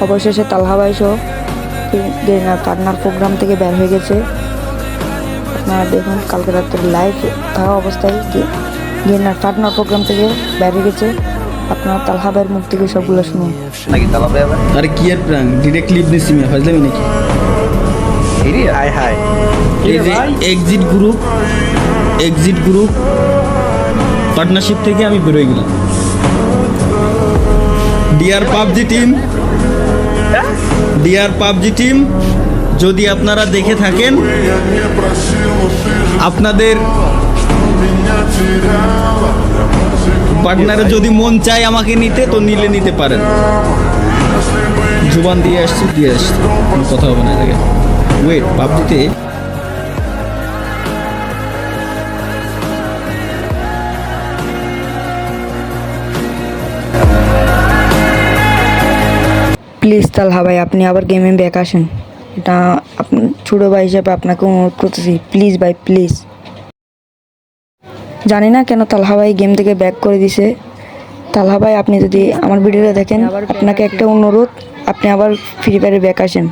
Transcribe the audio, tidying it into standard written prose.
অবশেষে তালহা ভাই সহ গেরিনার পার্টনার প্রোগ্রাম থেকে বের হয়ে গেছে। আপনারা দেখুন কালকে রাত্রে লাইভ থাকা অবস্থায় গেরিনার পার্টনার প্রোগ্রাম থেকে বের হয়ে গেছে। আপনারা তালহা ভাইয়ের মুখ থেকে সবগুলো শুনুন। নাকি তালা ভাই আবার আরে কি আর প্রাং ডিরেক্ট ক্লিপ দিছি মিয়া ফাজলামি নাকি? হিরি হাই হাই এই যে এক্সিট গ্রুপ পার্টনারশিপ থেকে আমি বেরোয় গেলাম। ডিয়ার পাবজি টিম যদি আপনারা দেখে থাকেন, আপনাদের পার্টনারে যদি মন চায় আমাকে নিতে, তো নিতে পারেন। জুবান দিয়ে আসছি কোনো কথা হবে না। দেখে ওয়েট পাবজিতে প্লিজ তালহা ভাই আপনি আবার গেমে ব্যাক আসেন, এটা ছোটো ভাই হিসেবে আপনাকে অনুরোধ করতেছি। প্লিজ ভাই প্লিজ। জানি না কেন তালহা ভাই গেম থেকে ব্যাক করে দিছে। তালহা ভাই আপনি যদি আমার ভিডিওটা দেখেন, আপনাকে একটা অনুরোধ, আপনি আবার ফ্রি ফায়ারে ব্যাক আসেন।